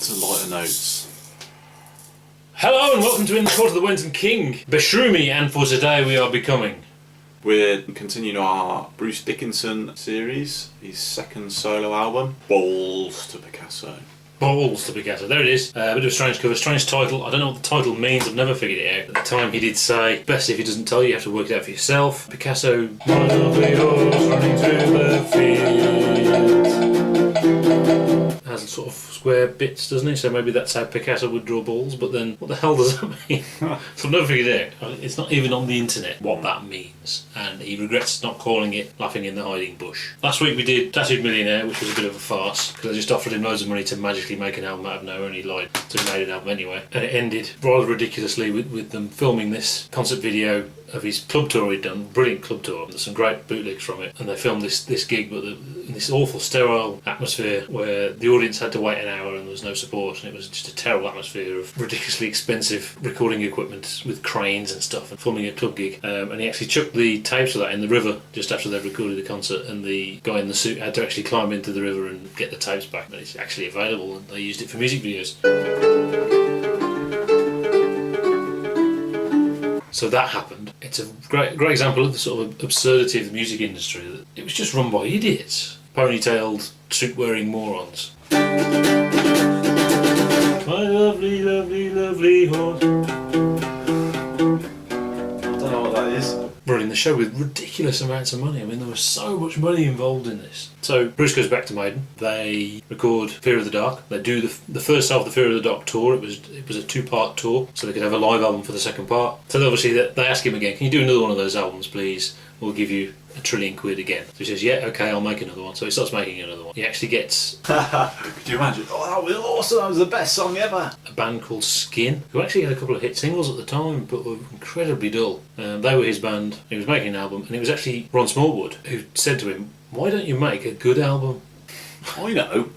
to lighter notes. Hello and welcome to In the Court of the Wenton King, Beshroomie, and for today we are becoming. We're continuing our Bruce Dickinson series, his second solo album, Balls to Picasso. Balls to Picasso, there it is. A bit of a strange cover, strange title. I don't know what the title means, I've never figured it out. At the time he did say, best if he doesn't tell you, you have to work it out for yourself. Picasso, my lovely horse running through the field. Has sort of square bits, doesn't he? So maybe that's how Picasso would draw balls, but then what the hell does that mean? So I've never figured it out. It's not even on the internet what that means, and he regrets not calling it Laughing in the Hiding Bush. Last week we did Tattooed Millionaire, which was a bit of a farce, because I just offered him loads of money to magically make an album out of nowhere, and he lied, so he made an album anyway. And it ended rather ridiculously with them filming this concert video of his club tour he'd done, brilliant club tour. There's some great bootlegs from it, and they filmed this gig, but in this awful sterile atmosphere where the audience had to wait an hour and there was no support, and it was just a terrible atmosphere of ridiculously expensive recording equipment with cranes and stuff, and filming a club gig. And he actually chucked the tapes of that in the river just after they'd recorded the concert, and the guy in the suit had to actually climb into the river and get the tapes back. But it's actually available, and they used it for music videos. So that happened. It's a great example of the sort of absurdity of the music industry. That it was just run by idiots, ponytailed, suit-wearing morons. My lovely, lovely, lovely horse. I don't know what that is. Running the show with ridiculous amounts of money. I mean, there was so much money involved in this. So Bruce goes back to Maiden. They record Fear of the Dark. They do the first half of the Fear of the Dark tour. It was a 2-part tour, so they could have a live album for the second part. So obviously they ask him again, can you do another one of those albums, please? We'll give you £1 trillion again. So he says, yeah, okay, I'll make another one. So he starts making another one. He actually gets... Could you imagine? Oh, that was awesome. That was the best song ever. A band called Skin, who actually had a couple of hit singles at the time, but were incredibly dull. They were his band. He was making an album, and it was actually Ron Smallwood who said to him, why don't you make a good album? I know.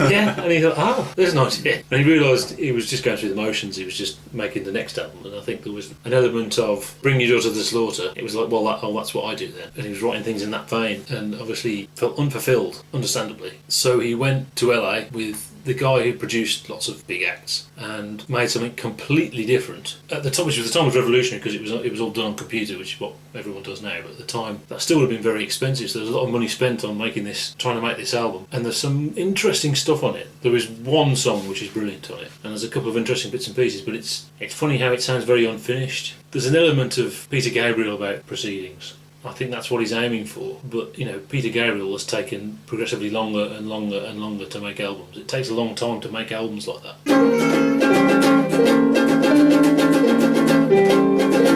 Yeah, and he thought, oh, there's an idea. And he realised he was just going through the motions, he was just making the next album, and I think there was an element of bring your daughter to the slaughter. It was like, well, that's what I do then. And he was writing things in that vein, and obviously felt unfulfilled, understandably. So he went to LA with the guy who produced lots of big acts and made something completely different at the time, which was the time was revolutionary because it was all done on computer, which is what everyone does now, but at the time that still would have been very expensive, so there's a lot of money spent on trying to make this album, and there's some interesting stuff on it. There is one song which is brilliant on it, and there's a couple of interesting bits and pieces, but it's funny how it sounds very unfinished. There's an element of Peter Gabriel about Proceedings. I think that's what he's aiming for, but Peter Gabriel has taken progressively longer and longer and longer to make albums. It takes a long time to make albums like that.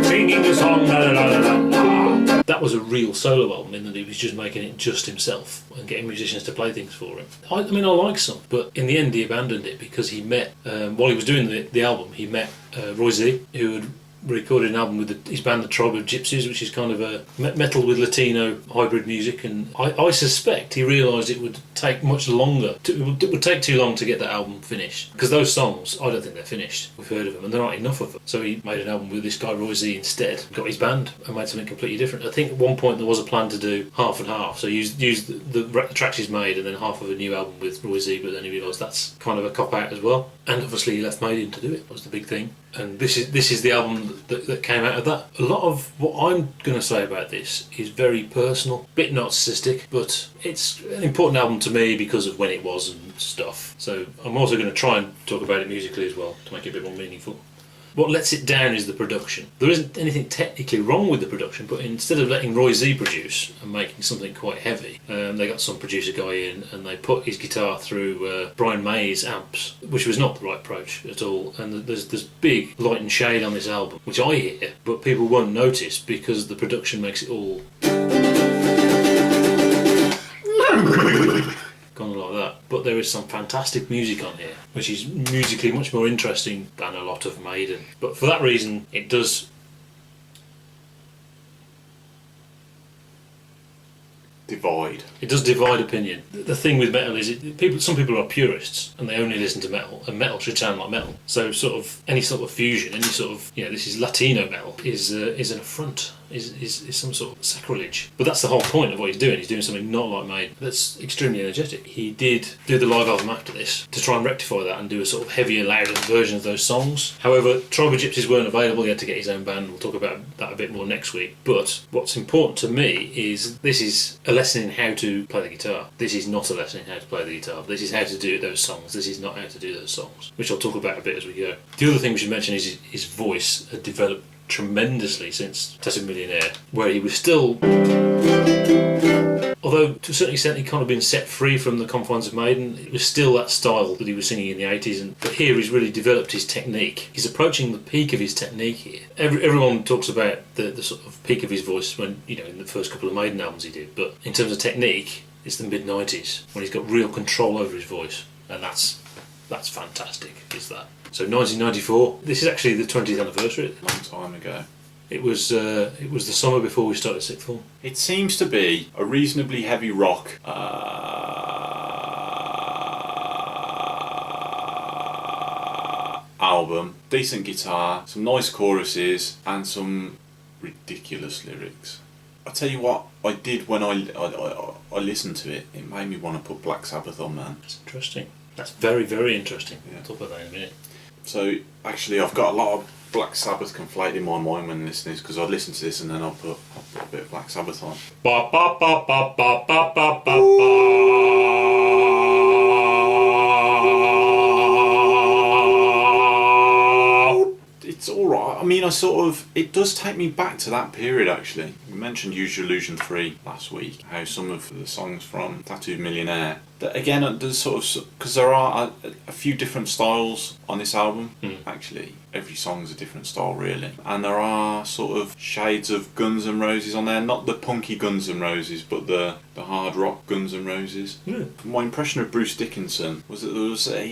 Singing the song, la la la la la. That was a real solo album in that he was just making it just himself and getting musicians to play things for him. I like some, but in the end he abandoned it because he met, while he was doing the album, he met Roy Z, who had recorded an album with his band The Tribe of Gypsies, which is kind of a metal with Latino hybrid music, and I suspect he realised it would take much longer, it would take too long to get that album finished, because those songs, I don't think they're finished. We've heard of them and there aren't enough of them, so he made an album with this guy Roy Z instead, got his band and made something completely different. I think at one point there was a plan to do half and half, so use the tracks he's made and then half of a new album with Roy Z, but then he realised that's kind of a cop-out as well, and obviously he left Maiden to do it. That was the big thing. And this is the album that came out of that. A lot of what I'm going to say about this is very personal, a bit narcissistic, but it's an important album to me because of when it was and stuff. So I'm also going to try and talk about it musically as well to make it a bit more meaningful. What lets it down is the production. There isn't anything technically wrong with the production, but instead of letting Roy Z produce and making something quite heavy, they got some producer guy in and they put his guitar through Brian May's amps, which was not the right approach at all. And there's big light and shade on this album, which I hear, but people won't notice because the production makes it all kind of like that. But there is some fantastic music on here, which is musically much more interesting than a lot of Maiden. But for that reason, it does divide. It does divide opinion. The thing with metal is some people are purists and they only listen to metal, and metal should sound like metal. So sort of any sort of fusion, any sort of this is Latino metal is an affront. is some sort of sacrilege. But that's the whole point of what he's doing. He's doing something not like Maiden that's extremely energetic. He did do the live album after this to try and rectify that and do a sort of heavier, louder version of those songs. However, Tribe of Gypsies weren't available. He had to get his own band. We'll talk about that a bit more next week. But what's important to me is this is a lesson in how to play the guitar. This is not a lesson in how to play the guitar. This is how to do those songs. This is not how to do those songs, which I'll talk about a bit as we go. The other thing we should mention is his voice had developed tremendously since Tessa Millionaire, where he was still, although to a certain extent he'd kind of been set free from the confines of Maiden, it was still that style that he was singing in the 80s, but here he's really developed his technique. He's approaching the peak of his technique here. Everyone talks about the sort of peak of his voice when, in the first couple of Maiden albums he did, but in terms of technique, it's the mid-90s when he's got real control over his voice, and that's fantastic, is that. So 1994, this is actually the 20th anniversary. Long time ago. It was the summer before we started sixth form. It seems to be a reasonably heavy rock album. Decent guitar, some nice choruses, and some ridiculous lyrics. I tell you what, I did when I listened to it. It made me want to put Black Sabbath on, man. That's interesting. That's very, very interesting. Yeah. We'll talk about that in a minute. So actually, I've got a lot of Black Sabbath conflated in my mind when listening, because I'd listen to this and then I'll put a bit of Black Sabbath on. Ba ba ba ba ba ba ba ba. It's alright. I mean, it does take me back to that period actually. We mentioned Use Your Illusion 3 last week, how some of the songs from Tattooed Millionaire, that again, there's sort of, because there are a few different styles on this album, actually. Every song's a different style really. And there are sort of shades of Guns N' Roses on there, not the punky Guns N' Roses, but the hard rock Guns N' Roses. Yeah. My impression of Bruce Dickinson was that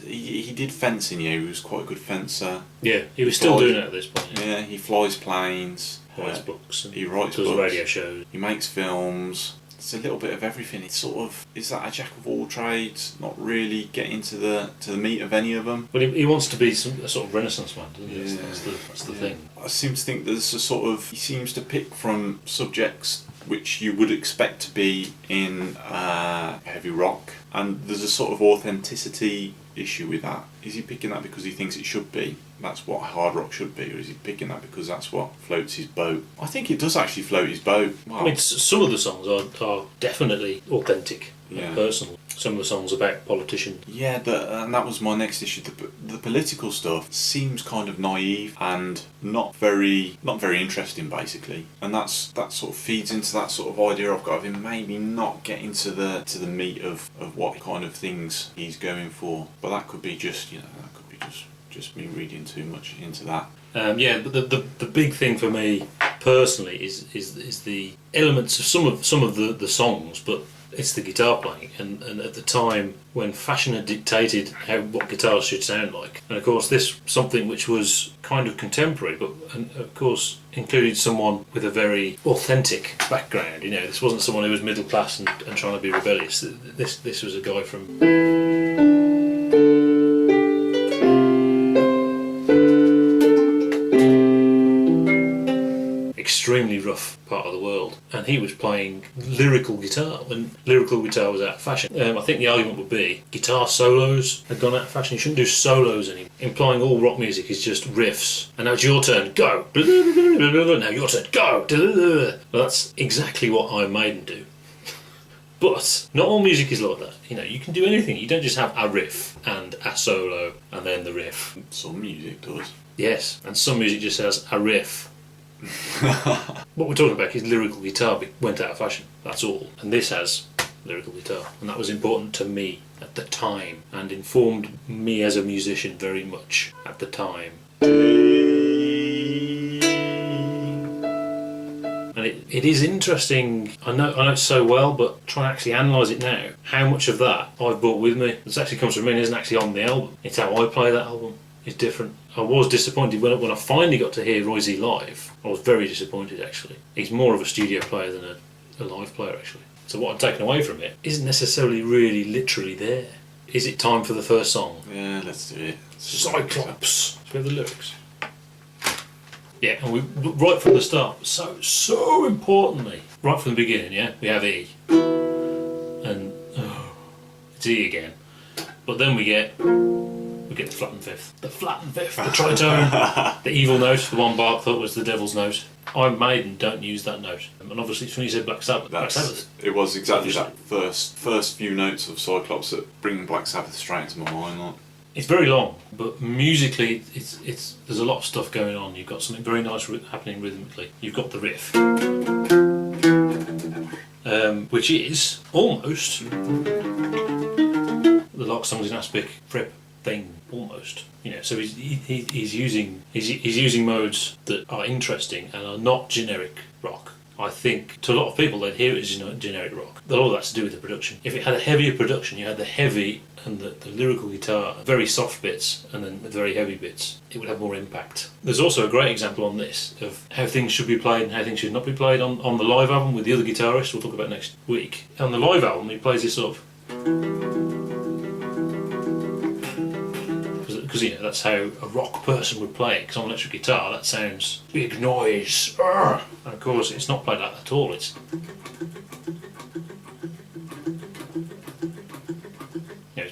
he did fencing, he was quite a good fencer. Yeah, he was still doing it at this point. Yeah, he flies planes. Writes books. And he writes does books. radio shows. He makes films. It's a little bit of everything. It's sort of, is that a jack of all trades? Not really getting to the meat of any of them. But he wants to be a sort of Renaissance man, doesn't he? Yeah. That's the thing. I seem to think there's a sort of, he seems to pick from subjects which you would expect to be in heavy rock, and there's a sort of authenticity issue with that. Is he picking that because he thinks it should be? That's what hard rock should be, or is he picking that because that's what floats his boat? I think it does actually float his boat. Wow. I mean, some of the songs are definitely authentic and personal. Some of the songs about politicians. Yeah, and that was my next issue. The political stuff seems kind of naive and not very interesting, basically. And that sort of feeds into that sort of idea I've got of him maybe not getting to the meat of what kind of things he's going for. But that could be just just me reading too much into that. But the big thing for me personally is the elements of some of the songs, but it's the guitar playing, and at the time when fashion had dictated what guitars should sound like, and of course this something which was kind of contemporary, but and of course included someone with a very authentic background. This wasn't someone who was middle class and trying to be rebellious. This was a guy from extremely rough part of the world, and he was playing lyrical guitar when lyrical guitar was out of fashion. I think the argument would be guitar solos had gone out of fashion. You shouldn't do solos anymore, implying all rock music is just riffs, and now it's your turn, go, now your turn, go. Well, that's exactly what Iron Maiden do. But not all music is like that. You can do anything. You don't just have a riff and a solo and then the riff. Some music does. Yes, and some music just has a riff. What we're talking about is lyrical guitar went out of fashion, that's all, and this has lyrical guitar, and that was important to me at the time and informed me as a musician very much at the time. And it is interesting, I know it so well, but try and actually analyse it now, how much of that I've brought with me. This actually comes from me and isn't actually on the album. It's how I play that album. It's different. I was disappointed when I finally got to hear Roy Z live. I was very disappointed actually. He's more of a studio player than a live player actually. So what I've taken away from it isn't necessarily really literally there. Is it time for the first song? Yeah, let's do it. Cyclops. Let's hear the lyrics. Yeah, and we right from the start, so importantly, right from the beginning, yeah, we have E. And it's E again. But then we get the flattened fifth. The flattened fifth, the tritone, the evil note, the one Bart thought was the devil's note. Iron Maiden don't use that note. And obviously it's when you said Black Sabbath. It was exactly that first few notes of Cyclops that bring Black Sabbath straight into my mind. Like. It's very long, but musically it's there's a lot of stuff going on. You've got something very nice happening rhythmically. You've got the riff. Which is almost the Lark Songs in Aspic Fripp thing, almost. You know, so he's using modes that are interesting and are not generic rock. I think to a lot of people they'd hear it as generic rock. A lot of that's to do with the production. If it had a heavier production, you had the heavy and the lyrical guitar, very soft bits, and then the very heavy bits, it would have more impact. There's also a great example on this of how things should be played and how things should not be played on the live album with the other guitarist we'll talk about next week. On the live album he plays this sort of... Because you know that's how a rock person would play it. Because on electric guitar that sounds big noise, and of course it's not played like that at all. It's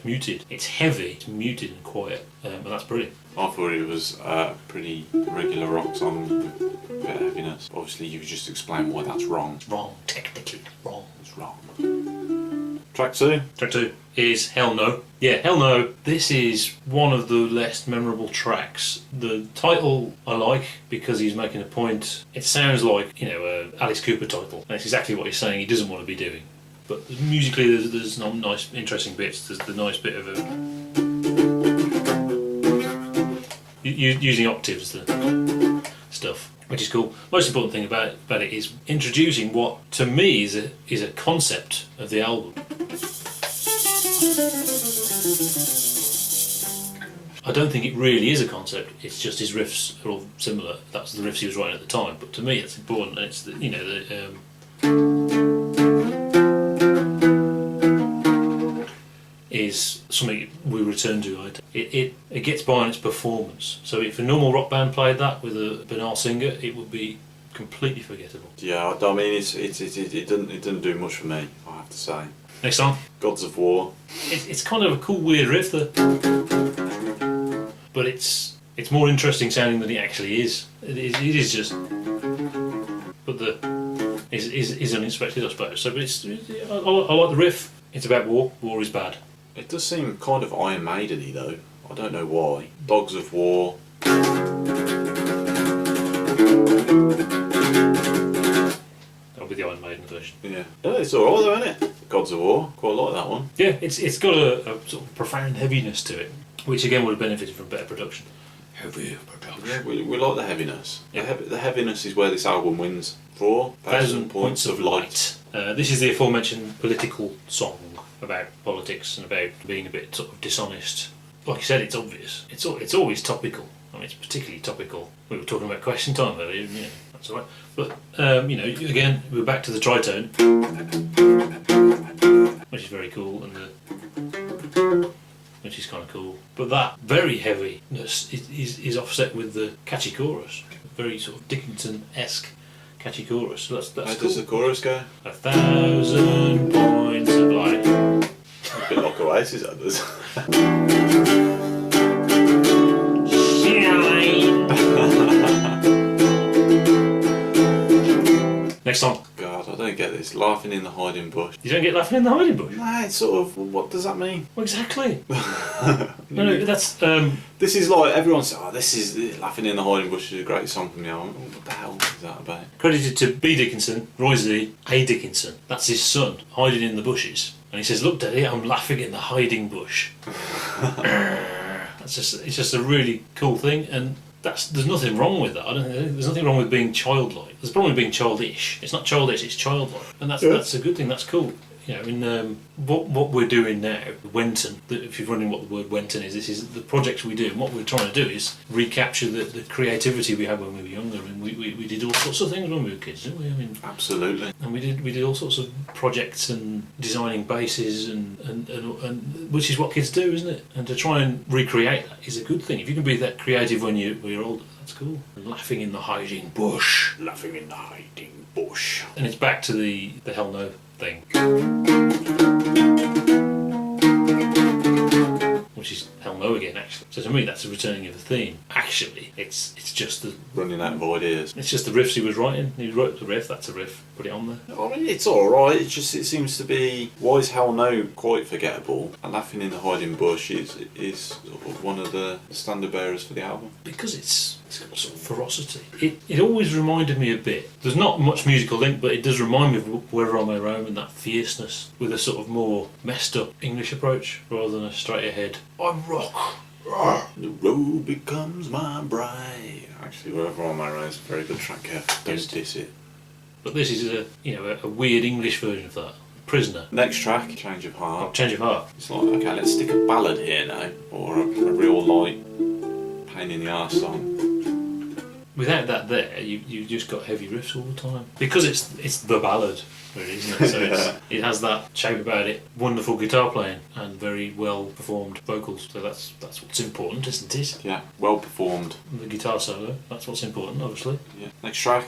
muted. It's heavy. It's muted and quiet, and that's brilliant. I thought it was a pretty regular rock song with a bit of heaviness. Obviously, you could just explain why that's wrong. It's wrong, technically wrong. It's wrong. Track 2. Track 2 is Hell No. Yeah, Hell No. This is one of the less memorable tracks. The title I like because he's making a point. It sounds like, you know, a Alice Cooper title. And it's exactly what he's saying he doesn't want to be doing. But musically there's some nice, interesting bits. There's the nice bit of using octaves, the stuff, which is cool. Most important thing about it is introducing what, to me, is a concept of the album. I don't think it really is a concept. It's just his riffs are all similar. That's the riffs he was writing at the time. But to me, it's important. It's the, you know, is something we return to. Right? It gets by on its performance. So if a normal rock band played that with a banal singer, it would be completely forgettable. Yeah, I mean, it didn't do much for me, I have to say. Next song, Gods of War. It's kind of a cool, weird riff, but it's more interesting sounding than it actually is. It is just, but is unexpected, I suppose. So, but I like the riff. It's about war. War is bad. It does seem kind of Iron Maiden-y though. I don't know why. Dogs of War. That'll be the Iron Maiden version. Yeah. It's alright though, isn't it? Gods of War. Quite like that one. Yeah, it's got a sort of profound heaviness to it, which again would have benefited from better production. Heavy production. Yeah, we like the heaviness. Yeah. The heaviness is where this album wins. 4,000 points of light. This is the aforementioned political song about politics and about being a bit sort of dishonest. Like you said, it's obvious. It's always topical. I mean, it's particularly topical. We were talking about Question Time earlier, you know, that's all right. But, you know, again, we're back to the tritone, which is very cool, and which is kind of cool. But that very heaviness is offset with the catchy chorus. Very sort of Dickinson-esque catchy chorus. So that's How cool. does the chorus go? 1,000 points of light. A bit like Oasis, that does. Next song. God, I don't get this. Laughing in the hiding bush. You don't get laughing in the hiding bush? Nah, it's sort of, what does that mean? Well, exactly. No, that's... This is like, everyone says, this is, Laughing in the Hiding Bush is a great song from the album. What the hell is that about? credited to B. Dickinson, Roy Z. A. Dickinson. That's his son, hiding in the bushes. And he says, "Look, Daddy, I'm laughing in the hiding bush." It's just a really cool thing, and there's nothing wrong with that. I don't think there's nothing wrong with being childlike. There's a problem with being childish. It's not childish, it's childlike, and that's a good thing. That's cool. what we're doing now, Wenton. If you're wondering what the word Wenton is, this is the projects we do. And what we're trying to do is recapture the creativity we had when we were younger. And we did all sorts of things when we were kids, didn't we? I mean, absolutely. And we did all sorts of projects and designing bases and which is what kids do, isn't it? And to try and recreate that is a good thing. If you can be that creative when you're older, that's cool. And laughing in the hiding bush. Laughing in the hiding bush. And it's back to the Hell No thing. Which is Hell No again, actually. So to me, that's a returning of a theme. Actually, it's just the... running out of ideas. It's just the riffs he was writing. He wrote the riff, that's a riff. Put it on there. I mean, it's alright. It seems to be... Why is Hell No quite forgettable? And Laughing in the Hiding Bush is sort of one of the standard bearers for the album. Because it's got sort of ferocity. It always reminded me a bit. There's not much musical link, but it does remind me of Wherever I May Roam and that fierceness with a sort of more messed up English approach rather than a straight ahead. I rock. The road becomes my bride. Actually, Wherever I May Roam is a very good track here. Don't diss it. But this is a weird English version of that. Prisoner. Next track, Change of Heart. Change of Heart. It's like, okay, let's stick a ballad here now, or a real light pain in the arse song. Without that there, you've just got heavy riffs all the time. Because it's the ballad, really, isn't it? So it has that shape about it. Wonderful guitar playing and very well performed vocals. So that's what's important, isn't it? Yeah, well performed. And the guitar solo, that's what's important, obviously. Yeah. Next track.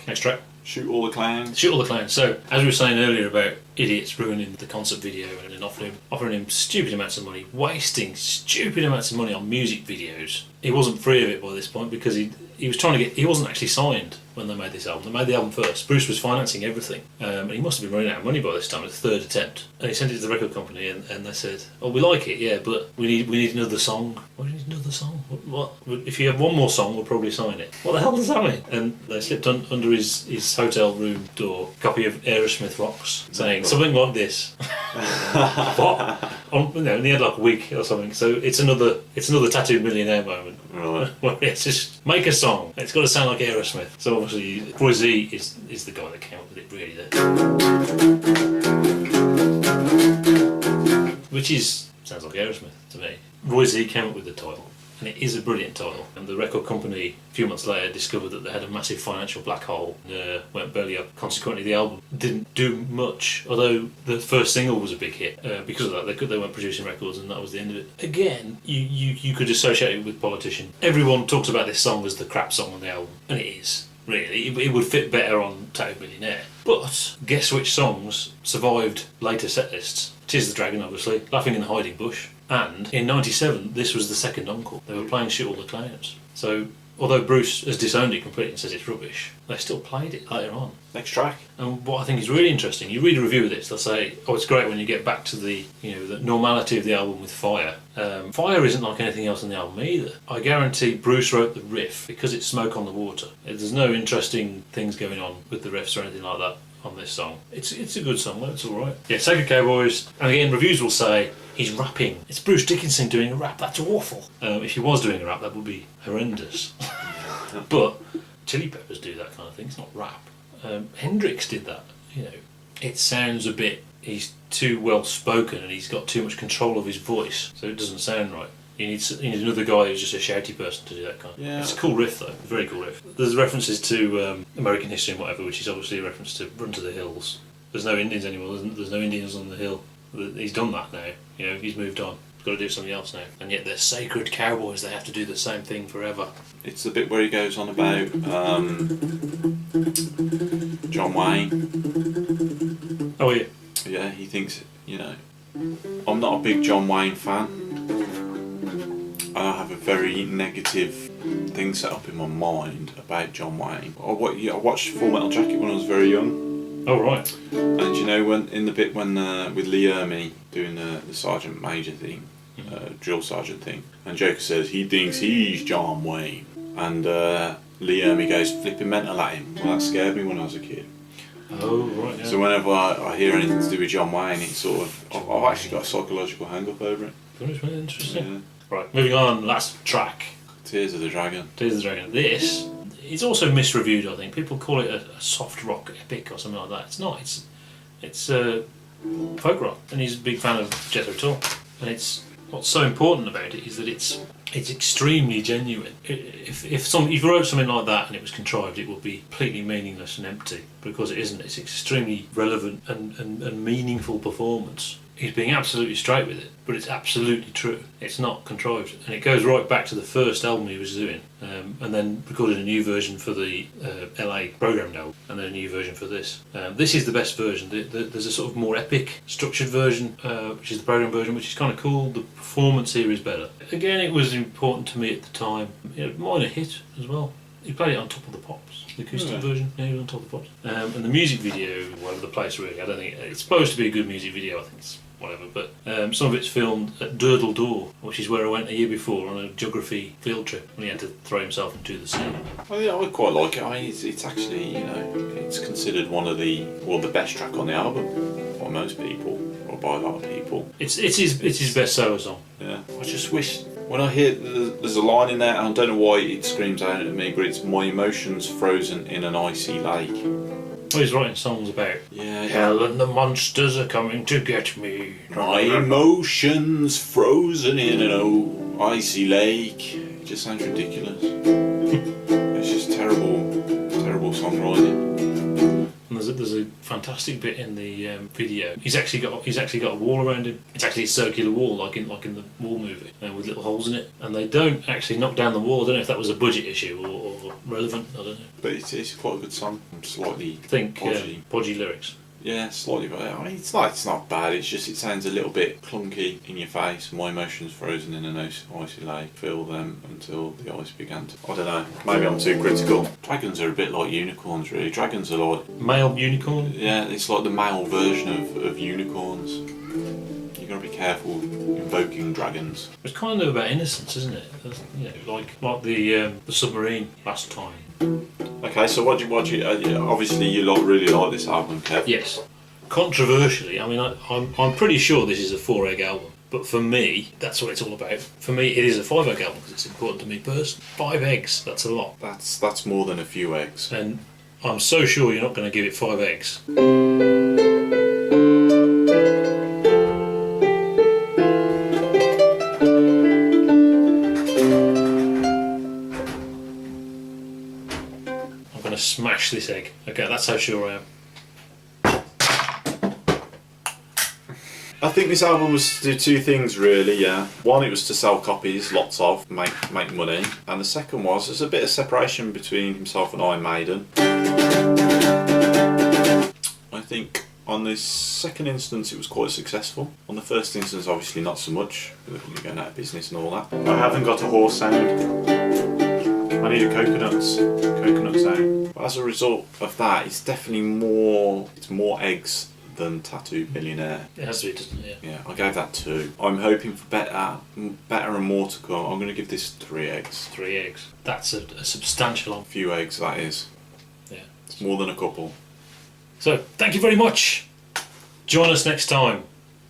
Shoot All the Clowns. Shoot All the Clowns. So, as we were saying earlier about idiots ruining the concert video and then offering him stupid amounts of money, wasting stupid amounts of money on music videos. He wasn't free of it by this point because he was trying to he wasn't actually signed when they made this album. They made the album first. Bruce was financing everything. And he must have been running out of money by this time. It's the third attempt. And he sent it to the record company and they said, oh, we like it, yeah, but we need another song. Why do you need another song? What? If you have one more song, we'll probably sign it. What the hell does that mean? And they slipped under his hotel room door a copy of Aerosmith Rocks saying something like this. What? And he had like a week or something. So it's another Tattooed Millionaire moment. Right. Well, it's just make a song. It's got to sound like Aerosmith. So obviously, Roy Z is the guy that came up with it, really. There, which sounds like Aerosmith to me. Roy Z came up with the title, and it is a brilliant title. And the record company, a few months later, discovered that they had a massive financial black hole and went belly up. Consequently, the album didn't do much, although the first single was a big hit. Because of that, they weren't producing records, and that was the end of it. Again, you could associate it with Politician. Everyone talks about this song as the crap song on the album, and it is. Really, it would fit better on Tattooed Millionaire. But guess which songs survived later set lists? Tis the Dragon, obviously, Laughing in the Hiding Bush, and in '97 this was the second encore. They were playing Shoot All the Clowns. So although Bruce has disowned it completely and says it's rubbish, they still played it later on. Next track. And what I think is really interesting, you read a review of this, they'll say, oh, it's great when you get back to the normality of the album with Fire. Fire isn't like anything else in the album either. I guarantee Bruce wrote the riff because it's Smoke on the Water. There's no interesting things going on with the riffs or anything like that on this song. It's a good song, it's alright. Yeah, Sacred Cowboys, and again, reviews will say he's rapping. It's Bruce Dickinson doing a rap, that's awful. If he was doing a rap, that would be horrendous. But Chili Peppers do that kind of thing, it's not rap. Hendrix did that, It sounds a bit, he's too well spoken and he's got too much control of his voice, so it doesn't sound right. You need another guy who's just a shouty person to do that kind of thing. Yeah. It's a cool riff though, very cool riff. There's references to American history and whatever, which is obviously a reference to Run to the Hills. There's no Indians anymore, there's no Indians on the hill. He's done that now, he's moved on. He's got to do something else now. And yet they're sacred cowboys, they have to do the same thing forever. It's the bit where he goes on about John Wayne. Oh yeah. Yeah, he thinks, I'm not a big John Wayne fan. I have a very negative thing set up in my mind about John Wayne. I watched Full Metal Jacket when I was very young. Oh right. And when in the bit when with Lee Ermey doing the Sergeant Major thing, drill sergeant thing, and Joker says he thinks he's John Wayne, and Lee Ermey goes flipping mental at him. Well, that scared me when I was a kid. Oh right. Yeah. So whenever I hear anything to do with John Wayne, it's sort of I've actually got a psychological hang-up over it. That's really interesting. Yeah. Right, moving on, last track. Tears of the Dragon. Tears of the Dragon. This is also misreviewed, I think. People call it a soft rock epic or something like that. It's not. It's folk rock, and he's a big fan of Jethro Tull. And it's what's so important about it is that it's extremely genuine. If you wrote something like that and it was contrived, it would be completely meaningless and empty. Because it isn't. It's extremely relevant and meaningful performance. He's being absolutely straight with it, but it's absolutely true. It's not contrived, and it goes right back to the first album he was doing, and then recorded a new version for the LA programmed album, and then a new version for this. This is the best version. There's a sort of more epic, structured version, which is the program version, which is kind of cool. The performance here is better. Again, it was important to me at the time. Minor hit as well. He played it on Top of the Pops, the acoustic version. Yeah, he was on Top of the Pops. And the music video, all over the place really. I don't think it's supposed to be a good music video. I think it's whatever, but some of it's filmed at Durdle Door, which is where I went a year before on a geography field trip when he had to throw himself into the sea. Oh yeah, I quite like it. I mean, it's actually, it's considered one of the best track on the album by most people, or by a lot of people. It's his best solo song. Yeah, I just wish when I hear there's a line in there, and I don't know why it screams out at me, but it's "My emotions frozen in an icy lake." Well, he's writing songs about hell and the monsters are coming to get me. My emotions frozen in an icy lake. It just sounds ridiculous. It's just terrible songwriting. And there's a fantastic bit in the video. He's actually got a wall around him. It's actually a circular wall, like in the Wall movie, with little holes in it. And they don't actually knock down the wall. I don't know if that was a budget issue or relevant. I don't know. But it's quite a good song. Slightly podgy lyrics. Yeah, slightly. I mean, it's not bad. It's just it sounds a little bit clunky in your face. My emotions frozen in an icy lake. Feel them until the ice began to. I don't know. Maybe I'm too critical. Dragons are a bit like unicorns, really. Dragons are like male unicorn. Yeah, it's like the male version of unicorns. You got to be careful invoking dragons. It's kind of about innocence, isn't it? Like the submarine last time. Okay, so what do you obviously you really like this album, Kev? Yes. Controversially, I mean, I'm pretty sure this is a 4-egg album, but for me, that's what it's all about. For me, it is a 5-egg album because it's important to me personally. 5 eggs, that's a lot. That's more than a few eggs. And I'm so sure you're not going to give it 5 eggs. Smash this egg. Okay, that's how sure I am. I think this album was to do 2 things really, yeah. One, it was to sell copies, lots of, make money. And the second was, there's a bit of separation between himself and Iron Maiden. I think on this second instance it was quite successful. On the first instance obviously not so much, because they're going out of business and all that. I haven't got a horse sound. I need a coconut sound. But as a result of that, it's definitely more eggs than Tattooed Millionaire. It has to be, doesn't it? Yeah, I gave that 2. I'm hoping for better and more to come. I'm going to give this 3 eggs. 3 eggs. That's a substantial. Few eggs, that is. Yeah. It's more than a couple. So, thank you very much. Join us next time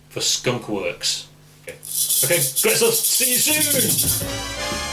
for Skunk Works. Okay, great stuff. See you soon.